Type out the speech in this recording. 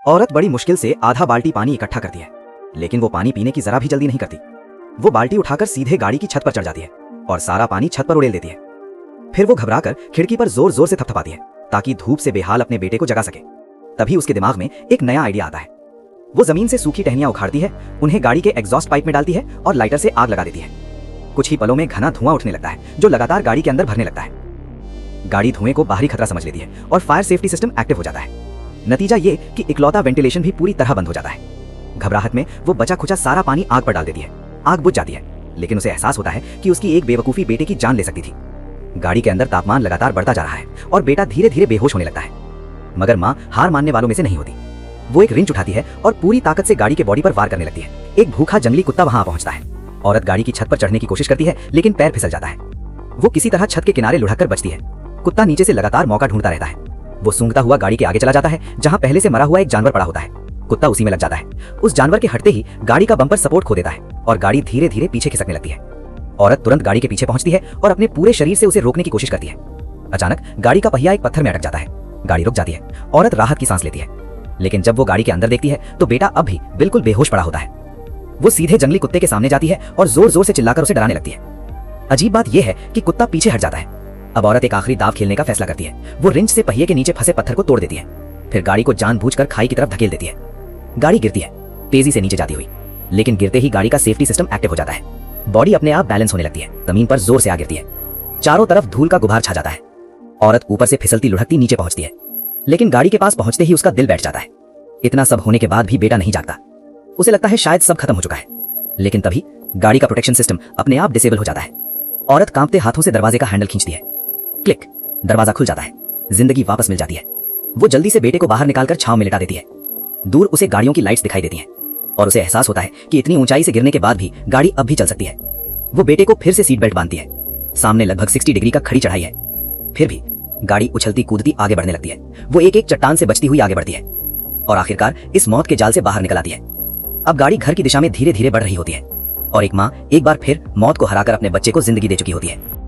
औरत बड़ी मुश्किल से आधा बाल्टी पानी इकट्ठा करती है, लेकिन वो पानी पीने की जरा भी जल्दी नहीं करती। वो बाल्टी उठाकर सीधे गाड़ी की छत पर चढ़ जाती है और सारा पानी छत पर उड़ेल देती है। फिर वो घबराकर खिड़की पर जोर जोर से थपथपाती है ताकि धूप से बेहाल अपने बेटे को जगा सके। तभी उसके दिमाग में एक नया आइडिया आता है। वो जमीन से सूखी टहनियां उखाड़ती है, उन्हें गाड़ी के एग्जॉस्ट पाइप में डालती है और लाइटर से आग लगा देती है। कुछ ही पलों में घना धुआं उठने लगता है जो लगातार गाड़ी के अंदर भरने लगता है। गाड़ी धुएं को बाहरी खतरा समझ लेती है और फायर सेफ्टी सिस्टम एक्टिव हो जाता है। नतीजा ये कि इकलौता वेंटिलेशन भी पूरी तरह बंद हो जाता है। घबराहट में वो बचा खुचा सारा पानी आग पर डाल देती है। आग बुझ जाती है, लेकिन उसे एहसास होता है कि उसकी एक बेवकूफी बेटे की जान ले सकती थी। गाड़ी के अंदर तापमान लगातार बढ़ता जा रहा है और बेटा धीरे धीरे बेहोश होने लगता है। मगर माँ हार मानने वालों में से नहीं होती। वो एक रिंच उठाती है और पूरी ताकत से गाड़ी के बॉडी पर वार करने लगती है। एक भूखा जंगली कुत्ता वहां पहुंचता है। औरत गाड़ी की छत पर चढ़ने की कोशिश करती है, लेकिन पैर फिसल जाता है। वो किसी तरह छत के किनारे लुढ़ककर बचती है। कुत्ता नीचे से लगातार मौका ढूंढता रहता है। वो सूंघता हुआ गाड़ी के आगे चला जाता है, जहां पहले से मरा हुआ एक जानवर पड़ा होता है। कुत्ता उसी में लग जाता है। उस जानवर के हटते ही गाड़ी का बम्पर सपोर्ट खो देता है और गाड़ी धीरे धीरे पीछे खिसकने लगती है। औरत तुरंत गाड़ी के पीछे पहुंचती है और अपने पूरे शरीर से उसे रोकने की कोशिश करती है। अचानक गाड़ी का पहिया एक पत्थर में अटक जाता है। गाड़ी रुक जाती है। औरत राहत की सांस लेती है, लेकिन जब वो गाड़ी के अंदर देखती है तो बेटा अब भी बिल्कुल बेहोश पड़ा होता है। वो सीधे जंगली कुत्ते के सामने जाती है और जोर जोर से चिल्लाकर उसे डराने लगती है। अजीब बात यह है कि कुत्ता पीछे हट जाता है। अब औरत एक आखिरी दाव खेलने का फैसला करती है। वो रिंच से पहिए के नीचे फंसे पत्थर को तोड़ देती है, फिर गाड़ी को जानबूझकर खाई की तरफ धकेल देती है। गाड़ी गिरती है, तेजी से नीचे जाती हुई, लेकिन गिरते ही गाड़ी का सेफ्टी सिस्टम एक्टिव हो जाता है। बॉडी अपने आप बैलेंस होने लगती है, जमीन पर जोर से आ गिरती है। चारों तरफ धूल का गुबार छा जाता है। औरत ऊपर से फिसलती लुढ़कती नीचे पहुंचती है, लेकिन गाड़ी के पास पहुंचते ही उसका दिल बैठ जाता है। इतना सब होने के बाद भी बेटा नहीं जागता। उसे लगता है शायद सब खत्म हो चुका है, लेकिन तभी गाड़ी का प्रोटेक्शन सिस्टम अपने आप डिसेबल हो जाता है। औरत कांपते हाथों से दरवाजे का हैंडल खींचती है। क्लिक, दरवाजा खुल जाता है। जिंदगी वापस मिल जाती है। वो जल्दी से बेटे को बाहर निकालकर छांव में लिटा देती है। दूर उसे गाड़ियों की लाइट्स दिखाई देती हैं और उसे एहसास होता है कि इतनी ऊंचाई से गिरने के बाद भी गाड़ी अब भी चल सकती है। वो बेटे को फिर से सीट बेल्ट बांधती है। सामने लगभग 60 डिग्री का खड़ी चढ़ाई है, फिर भी गाड़ी उछलती कूदती आगे बढ़ने लगती है। वो एक एक चट्टान से बचती हुई आगे बढ़ती है और आखिरकार इस मौत के जाल से बाहर निकल आती है। अब गाड़ी घर की दिशा में धीरे धीरे बढ़ रही होती है और एक माँ एक बार फिर मौत को हराकर अपने बच्चे को जिंदगी दे चुकी होती है।